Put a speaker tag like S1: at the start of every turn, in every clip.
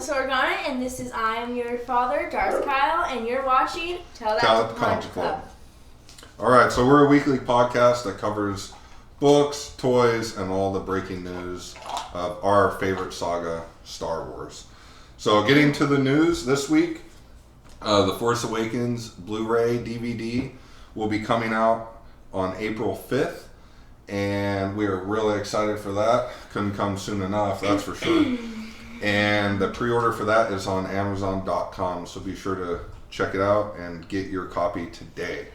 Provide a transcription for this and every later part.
S1: Melissa Organa, and this is I Am Your Father, Darth Kyle, and you're watching Tell That to Kanjiklub.
S2: Alright, so we're a weekly podcast that covers books, toys, and all the breaking news of our favorite saga, Star Wars. So getting to the news this week, The Force Awakens Blu-ray DVD will be coming out on April 5th. And we are really excited for that. Couldn't come soon enough, that's for sure. And the pre-order for that is on Amazon.com, so be sure to check it out and get your copy today.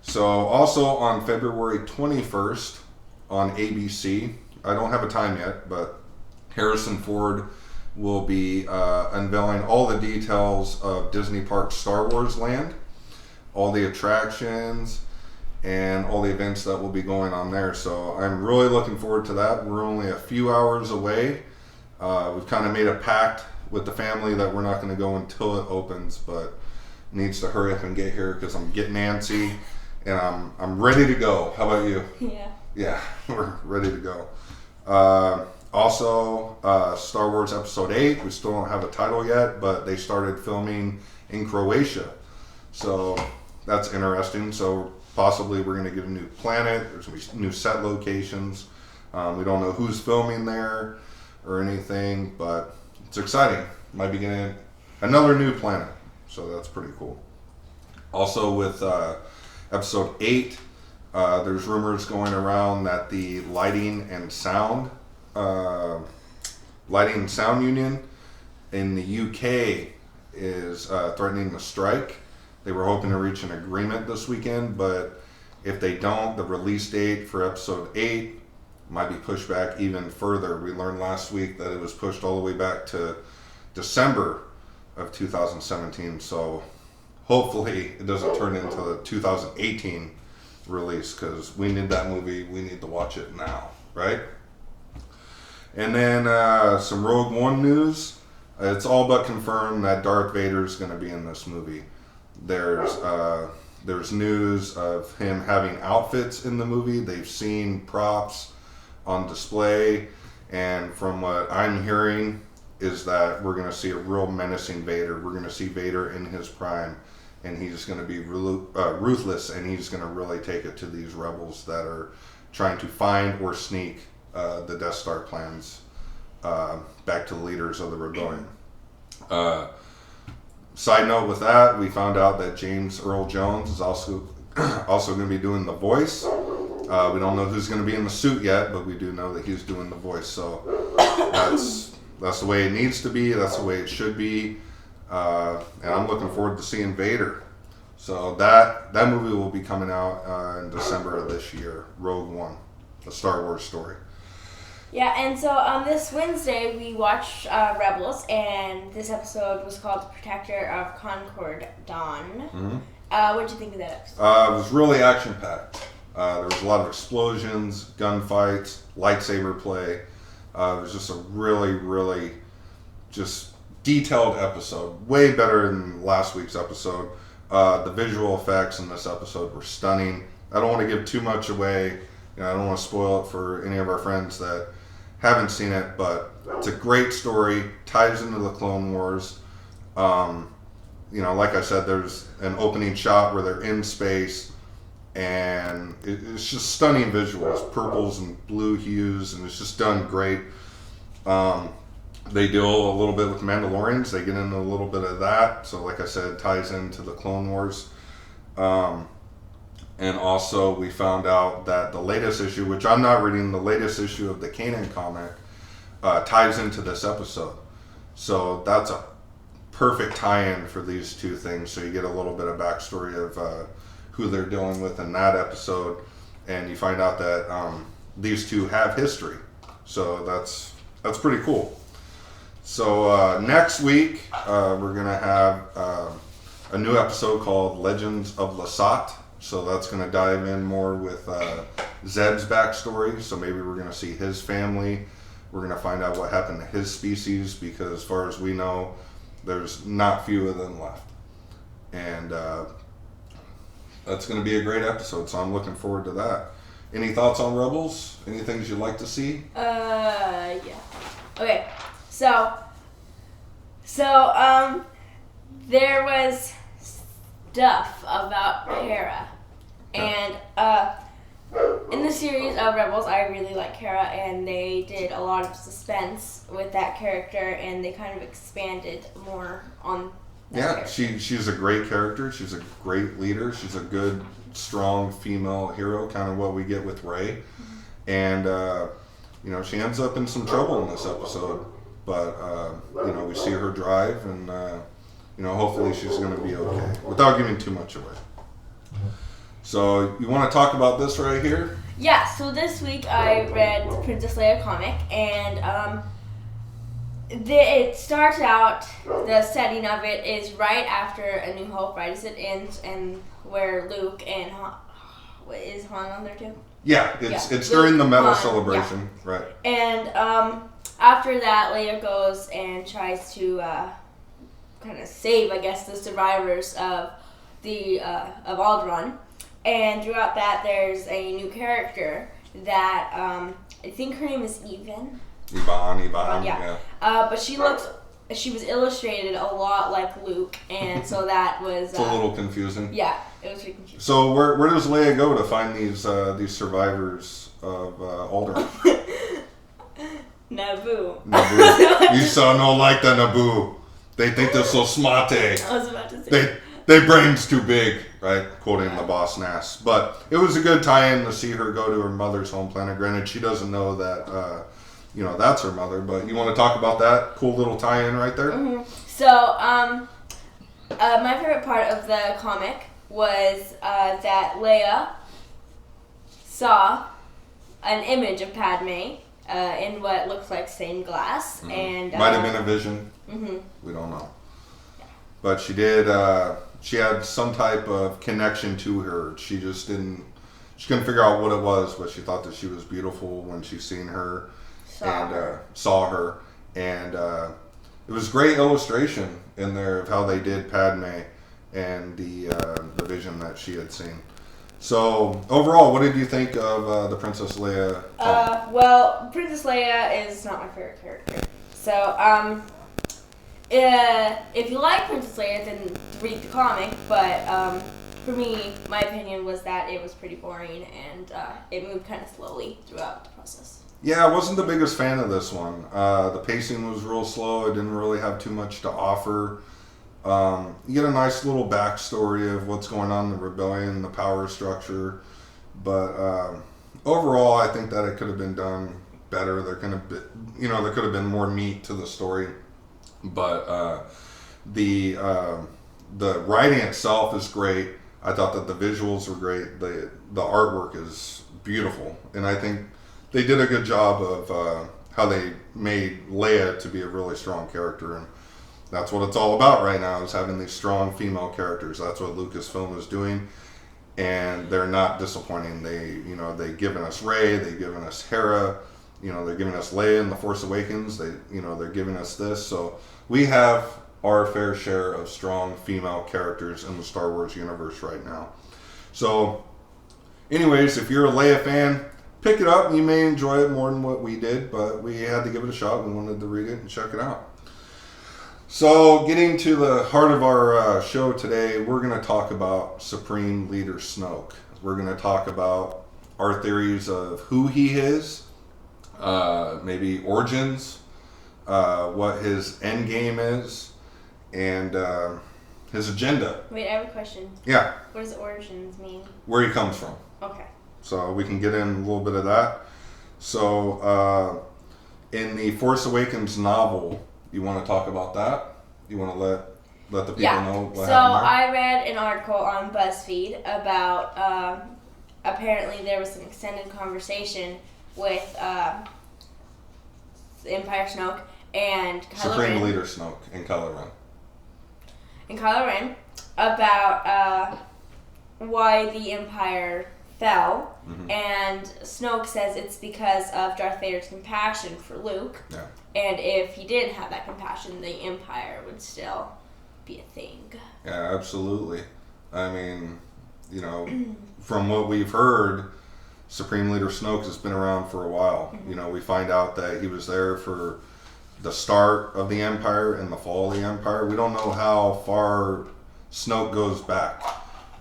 S2: So also on February 21st on ABC, I don't have a time yet, but Harrison Ford will be unveiling all the details of Disney Parks Star Wars Land, all the attractions, and all the events that will be going on there. So I'm really looking forward to that. We're only a few hours away. We've kind of made a pact with the family that we're not going to go until it opens, but needs to hurry up and get here because I'm getting antsy and I'm ready to go. How about you? Yeah, we're ready to go. Also, Star Wars Episode 8, we still don't have a title yet, but they started filming in Croatia. So that's interesting. So possibly we're going to get a new planet. There's going to be new set locations. We don't know who's filming there or anything, but it's exciting. Might be getting another new planet. So that's pretty cool. Also with Episode 8, there's rumors going around that the Lighting and Sound Union in the UK is threatening to strike. They were hoping to reach an agreement this weekend, but if they don't, the release date for Episode 8 might be pushed back even further. We learned last week that it was pushed all the way back to December of 2017, so hopefully it doesn't turn into the 2018 release, because we need that movie. We need to watch it now, right? And then some Rogue One news. It's all but confirmed that Darth Vader is going to be in this movie. There's news of him having outfits in the movie. They've seen props on display, and from what I'm hearing is that we're going to see a real menacing Vader. We're going to see Vader in his prime, and he's going to be ruthless, and he's going to really take it to these rebels that are trying to find or sneak the Death Star plans back to the leaders of the rebellion. Side note with that, we found out that James Earl Jones is also going to be doing the voice. We don't know who's going to be in the suit yet, but we do know that he's doing the voice. So that's the way it needs to be. That's the way it should be. And I'm looking forward to seeing Vader. So that movie will be coming out in December of this year. Rogue One, a Star Wars story.
S1: Yeah, and so this Wednesday we watched Rebels, and this episode was called The Protector of Concord Dawn. Mm-hmm. What did you think of that episode?
S2: It was really action-packed. There was a lot of explosions, gunfights, lightsaber play. It was just a really, really just detailed episode. Way better than last week's episode. The visual effects in this episode were stunning. I don't want to give too much away. I don't want to spoil it for any of our friends that haven't seen it, but it's a great story, ties into the Clone Wars. Like I said, there's an opening shot where they're in space, and it's just stunning visuals, purples and blue hues, and it's just done great. They deal a little bit with Mandalorians. They get into a little bit of that, so like I said, it ties into the Clone Wars. And also, we found out that the latest issue, which I'm not reading, the latest issue of the Kanan comic, ties into this episode. So that's a perfect tie-in for these two things. So you get a little bit of backstory of who they're dealing with in that episode, and you find out that these two have history. So that's pretty cool. So next week, we're going to have a new episode called Legends of Lasat. So that's going to dive in more with Zeb's backstory. So maybe we're going to see his family. We're going to find out what happened to his species, because as far as we know, there's not few of them left. And that's going to be a great episode, so I'm looking forward to that. Any thoughts on Rebels? Any things you'd like to see?
S1: Yeah. Okay, so So, there was stuff about Hera. And, in the series of Rebels, I really like Hera, and they did a lot of suspense with that character, and they kind of expanded more on that character.
S2: She's a great character. She's a great leader. She's a good, strong female hero, kind of what we get with Rey. Mm-hmm. And, she ends up in some trouble in this episode. But, we see her drive, and, hopefully she's going to be okay, without giving too much away. So, you want to talk about this right here?
S1: Yeah, so this week I read the Princess Leia comic, and it starts out, the setting of it is right after A New Hope, right as it ends, and where Luke and is Han on there too?
S2: Yeah, it's during the medal celebration, right.
S1: And after that, Leia goes and tries to kind of save, I guess, the survivors of of Alderaan. And throughout that, there's a new character that I think her name is Yvonne.
S2: Yvonne,
S1: yeah. But she was illustrated a lot like Luke, and so that was.
S2: It's a little confusing.
S1: Yeah, it was pretty confusing.
S2: So where does Leia go to find these survivors of Alderaan?
S1: Naboo.
S2: You sound no like the Naboo. They think they're so smart.
S1: I was about to say.
S2: They brains too big, right? Quoting the boss Nass. But it was a good tie-in to see her go to her mother's home planet. Granted, she doesn't know that, that's her mother. But you want to talk about that cool little tie-in right there?
S1: Mm-hmm. So, my favorite part of the comic was that Leia saw an image of Padme in what looks like stained glass. Mm-hmm. And
S2: might have been a vision.
S1: Mm-hmm.
S2: We don't know. Yeah. But she did... she had some type of connection to her. She couldn't figure out what it was, but she thought that she was beautiful when she seen her saw her. And it was great illustration in there of how they did Padme and the vision that she had seen. So overall, what did you think of the Princess Leia?
S1: Well, Princess Leia is not my favorite character. So, if you like Princess Leia, then read the comic. But for me, my opinion was that it was pretty boring, and it moved kind of slowly throughout the process.
S2: Yeah, I wasn't the biggest fan of this one. The pacing was real slow. It didn't really have too much to offer. You get a nice little backstory of what's going on in the rebellion, the power structure. But overall, I think that it could have been done better. There could have been more meat to the story. But the writing itself is great. I thought that the visuals were great. The artwork is beautiful, and I think they did a good job of how they made Leia to be a really strong character, and that's what it's all about right now, is having these strong female characters. That's what Lucasfilm is doing, and they're not disappointing. They've given us Rey, they've given us Hera, they're giving us Leia in The Force Awakens. They're giving us this, so we have our fair share of strong female characters in the Star Wars universe right now. So, anyways, if you're a Leia fan, pick it up. You may enjoy it more than what we did, but we had to give it a shot. We wanted to read it and check it out. So, getting to the heart of our show today, we're going to talk about Supreme Leader Snoke. We're going to talk about our theories of who he is, maybe origins, what his end game is, and his agenda.
S1: Wait, I have a question.
S2: Yeah.
S1: What does origins mean?
S2: Where he comes from.
S1: Okay.
S2: So we can get in a little bit of that. So in the Force Awakens novel, you want to talk about that? You want to let the people know what happened there?
S1: So I read an article on BuzzFeed about apparently there was an extended conversation with Empire Snoke and Kylo
S2: Supreme
S1: Ren.
S2: Leader Snoke and Kylo Ren.
S1: And Kylo Ren about why the Empire fell. Mm-hmm. And Snoke says it's because of Darth Vader's compassion for Luke.
S2: Yeah.
S1: And if he didn't have that compassion, the Empire would still be a thing.
S2: Yeah, absolutely. I mean, from what we've heard, Supreme Leader Snoke has been around for a while. Mm-hmm. We find out that he was there for the start of the Empire and the fall of the Empire. We don't know how far Snoke goes back,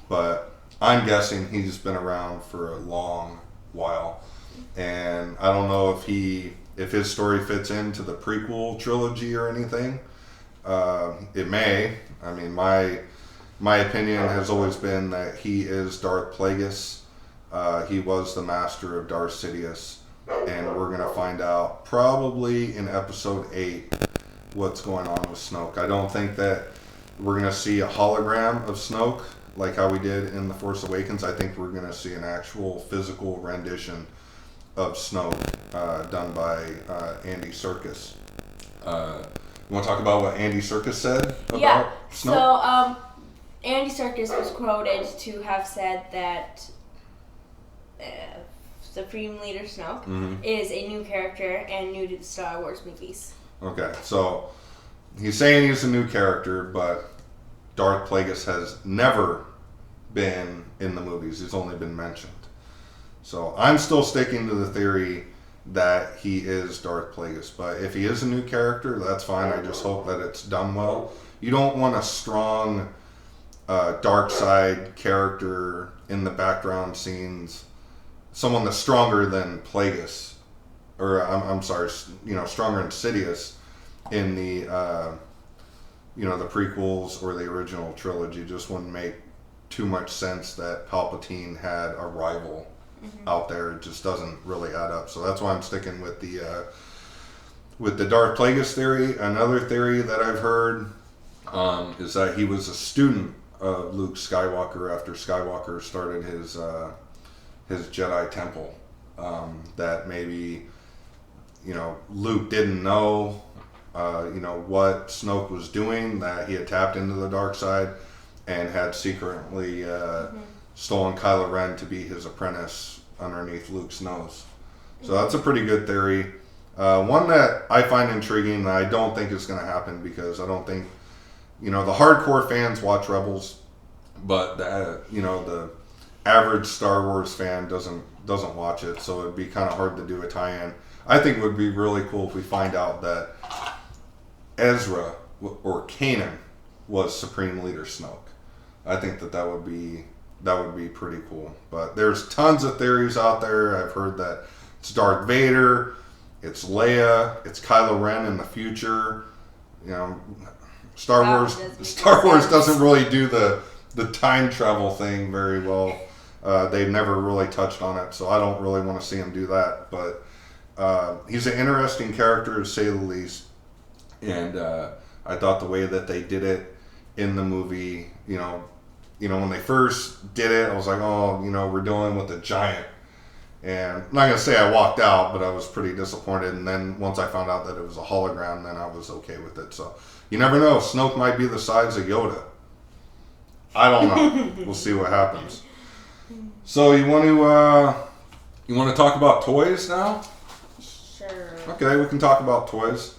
S2: but I'm guessing he's been around for a long while. And I don't know if his story fits into the prequel trilogy or anything. It may. I mean, my opinion has always been that he is Darth Plagueis. He was the master of Darth Sidious, and we're going to find out probably in episode 8 what's going on with Snoke. I don't think that we're going to see a hologram of Snoke like how we did in The Force Awakens. I think we're going to see an actual physical rendition of Snoke done by Andy Serkis. You want to talk about what Andy Serkis said about Snoke?
S1: So, Andy Serkis was quoted to have said that Supreme Leader Snoke is a new character and new to the Star Wars movies.
S2: Okay, so he's saying he's a new character, but Darth Plagueis has never been in the movies. He's only been mentioned. So I'm still sticking to the theory that he is Darth Plagueis. But if he is a new character, that's fine. I just hope that it's done well. You don't want a strong dark side character in the background scenes. Someone that's stronger than Plagueis, or I'm sorry, stronger than Sidious in the the prequels or the original trilogy. Just wouldn't make too much sense that Palpatine had a rival out there. It just doesn't really add up. So that's why I'm sticking with the Darth Plagueis theory. Another theory that I've heard is that he was a student of Luke Skywalker after Skywalker started his Jedi temple. That maybe Luke didn't know what Snoke was doing, that he had tapped into the dark side and had secretly stolen Kylo Ren to be his apprentice underneath Luke's nose. So that's a pretty good theory. One that I find intriguing that I don't think is going to happen, because I don't think, the hardcore fans watch Rebels, but the average Star Wars fan doesn't watch it, so it'd be kind of hard to do a tie-in. I think it would be really cool if we find out that Ezra or Kanan was Supreme Leader Snoke. I think that would be pretty cool. But there's tons of theories out there. I've heard that it's Darth Vader, it's Leia, it's Kylo Ren in the future. Star Wars doesn't really do the time travel thing very well. They've never really touched on it, so I don't really want to see him do that. But he's an interesting character, to say the least. And I thought the way that they did it in the movie, when they first did it, I was like, we're dealing with a giant. And I'm not going to say I walked out, but I was pretty disappointed. And then once I found out that it was a hologram, then I was okay with it. So you never know. Snoke might be the size of Yoda. I don't know. We'll see what happens. So you want to talk about toys now?
S1: Sure.
S2: Okay, we can talk about toys.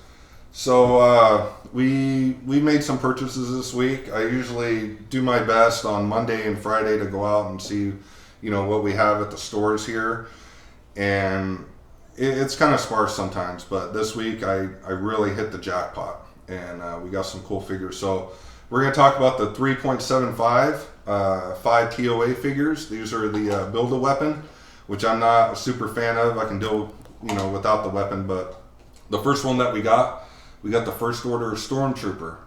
S2: So we made some purchases this week. I usually do my best on Monday and Friday to go out and see, what we have at the stores here. And it's kind of sparse sometimes, but this week I really hit the jackpot, and we got some cool figures. So we're going to talk about the 3.75 5 TOA figures. These are the Build-A-Weapon, which I'm not a super fan of. I can do, without the weapon, but the first one that we got the First Order Stormtrooper,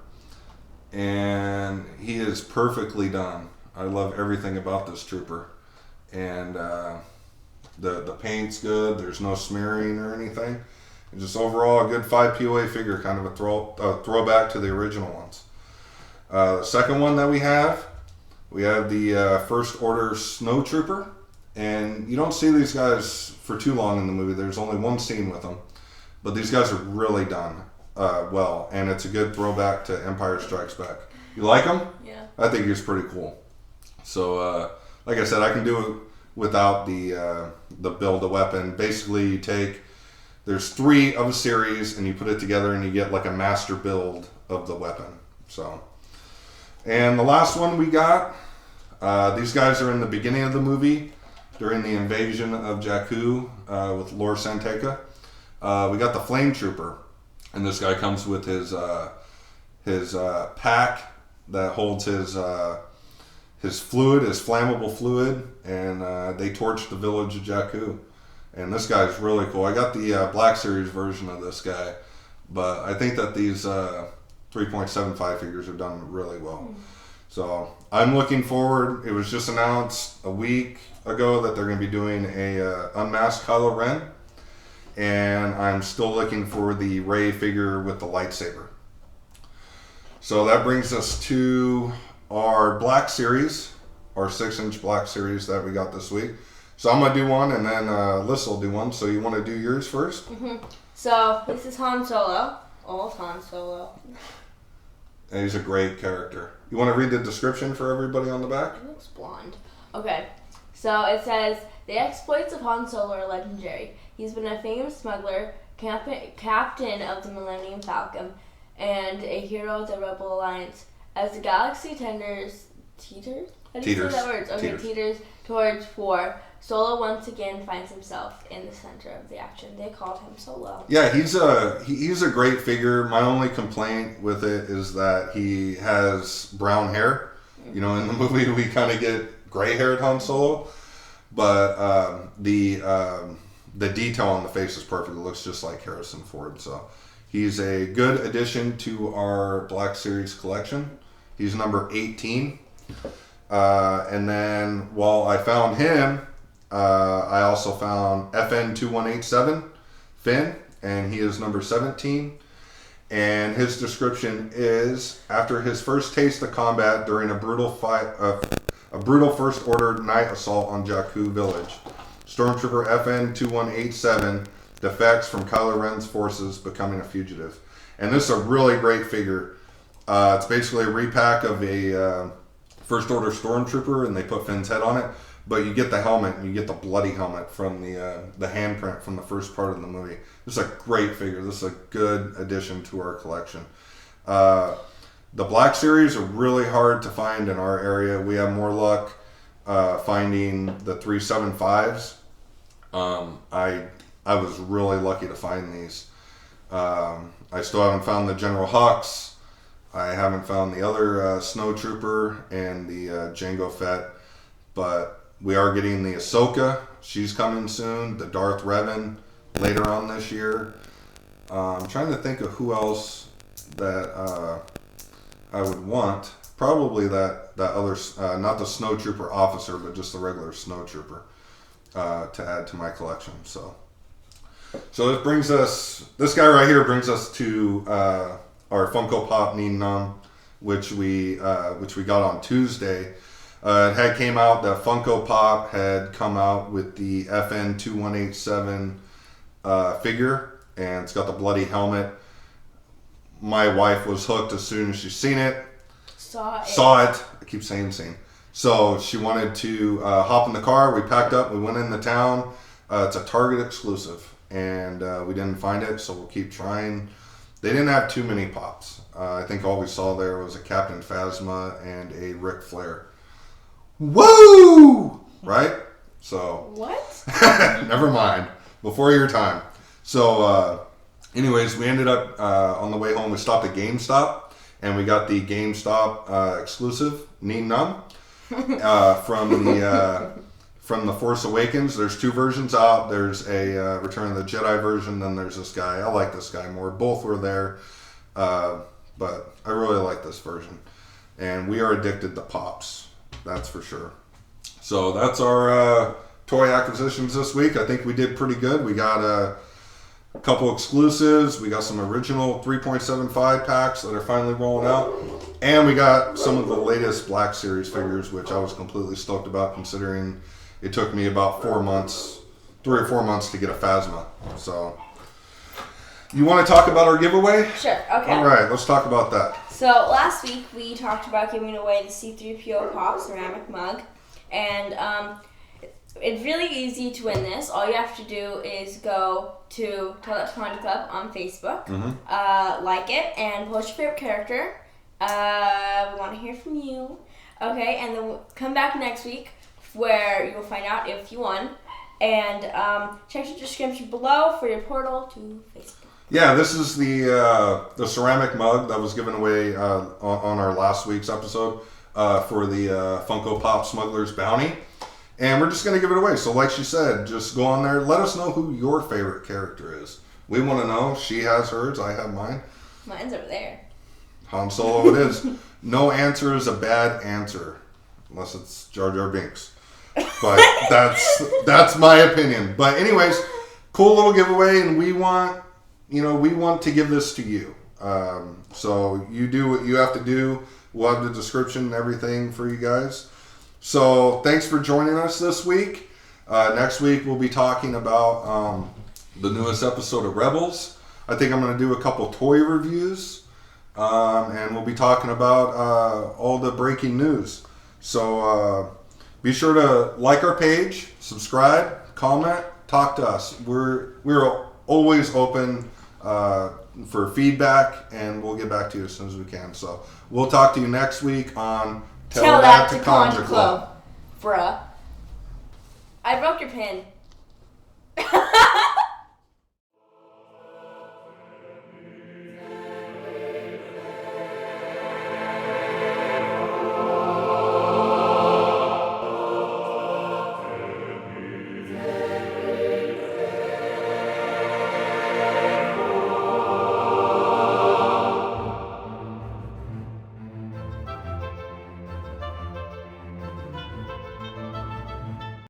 S2: and he is perfectly done. I love everything about this trooper, and the paint's good. There's no smearing or anything. And just overall a good 5 POA figure, kind of a throwback to the original ones. The second one that we have the First Order Snow Trooper, and you don't see these guys for too long in the movie. There's only one scene with them, but these guys are really done well, and it's a good throwback to Empire Strikes Back. You like him?
S1: Yeah.
S2: I think he's pretty cool. So, like I said, I can do it without the Build-A-Weapon. Basically, there's 3 of a series, and you put it together, and you get like a master build of the weapon. So, and the last one we got, these guys are in the beginning of the movie during the invasion of Jakku with Lor San Tekka. We got the Flame Trooper. And this guy comes with his pack that holds his fluid, his flammable fluid, and they torch the village of Jakku. And this guy's really cool. I got the Black Series version of this guy, but I think that these 3.75 figures are done really well. So I'm looking forward. It was just announced a week ago that they're going to be doing a unmasked Kylo Ren, and I'm still looking for the Rey figure with the lightsaber. So that brings us to our Black Series, our 6-inch Black Series that we got this week. So I'm going to do one, and then Liz will do one. So you want to do yours first?
S1: Mm-hmm. So this is Han Solo. Old Han Solo.
S2: And he's a great character. You want to read the description for everybody on the back?
S1: He looks blonde. Okay. So it says, the exploits of Han Solo are legendary. He's been a famous smuggler, captain of the Millennium Falcon, and a hero of the Rebel Alliance. As the galaxy teeters towards war, Solo once again finds himself in the center of the action. They called him Solo. Yeah,
S2: he's a great figure. My only complaint with it is that he has brown hair. You know, in the movie we kind of get gray-haired Han Solo, but the detail on the face is perfect. It looks just like Harrison Ford. So he's a good addition to our Black Series collection. He's number 18. And then while I found him, I also found FN2187 Finn, and he is number 17. And his description is, after his first taste of combat during a brutal First Order night assault on Jakku village, Stormtrooper FN2187 defects from Kylo Ren's forces, becoming a fugitive. And this is a really great figure. It's basically a repack of a First Order Stormtrooper, and they put Finn's head on it. But you get the helmet, and you get the bloody helmet from the handprint from the first part of the movie. This is a great figure. This is a good addition to our collection. The Black Series are really hard to find in our area. We have more luck finding the 375s. I was really lucky to find these. I still haven't found the General Hux. I haven't found the other Snow Trooper and the Jango Fett, but we are getting the Ahsoka. She's coming soon. The Darth Revan later on this year. I'm trying to think of who else that I would want. Probably that other, not the Snow Trooper officer, but just the regular Snow Trooper to add to my collection. So this brings us. This guy right here brings us to our Funko Pop Nien Nunb, which we got on Tuesday. It had came out that Funko Pop had come out with the FN2187 figure, and it's got the bloody helmet. My wife was hooked as soon as she seen it. Saw it. I keep saying seen. So she wanted to hop in the car. We packed up. We went into town. It's a Target exclusive, and we didn't find it, so we'll keep trying. They didn't have too many pops. I think all we saw there was a Captain Phasma and a Ric Flair. Woo! Right? So.
S1: What?
S2: Never mind. Before your time. So, anyways, we ended up on the way home. We stopped at GameStop, and we got the GameStop exclusive Nien Nunb from the Force Awakens. There's two versions out. There's a Return of the Jedi version. Then there's this guy. I like this guy more. Both were there, but I really like this version. And we are addicted to pops. That's for sure. So that's our toy acquisitions this week. I think we did pretty good. We got a couple exclusives. We got some original 3.75 packs that are finally rolling out. And we got some of the latest Black Series figures, which I was completely stoked about, considering it took me about 3 or 4 months to get a Phasma. So, you want to talk about our giveaway?
S1: Sure, okay.
S2: All right, let's talk about that.
S1: So, last week we talked about giving away the C3PO Pop ceramic mug. And it's really easy to win this. All you have to do is go to Kanjiklub on Facebook, like it, and post your favorite character. We want to hear from you. Okay, and then we'll come back next week where you'll find out if you won. And check the description below for your portal to Facebook.
S2: Yeah, this is the ceramic mug that was given away on our last week's episode for the Funko Pop Smuggler's Bounty. And we're just going to give it away. So like she said, just go on there. Let us know who your favorite character is. We want to know. She has hers. I have mine.
S1: Mine's over there.
S2: Han Solo it is. No answer is a bad answer. Unless it's Jar Jar Binks. But that's my opinion. But anyways, cool little giveaway. And we want to give this to you. So you do what you have to do. We'll have the description and everything for you guys. So thanks for joining us this week. Next week we'll be talking about the newest episode of Rebels. I think I'm going to do a couple toy reviews. And we'll be talking about all the breaking news. So be sure to like our page, subscribe, comment, talk to us. We're always open for feedback, and we'll get back to you as soon as we can. So we'll talk to you next week on
S1: Tell That to Kanjiklub. Bruh. I broke your pin.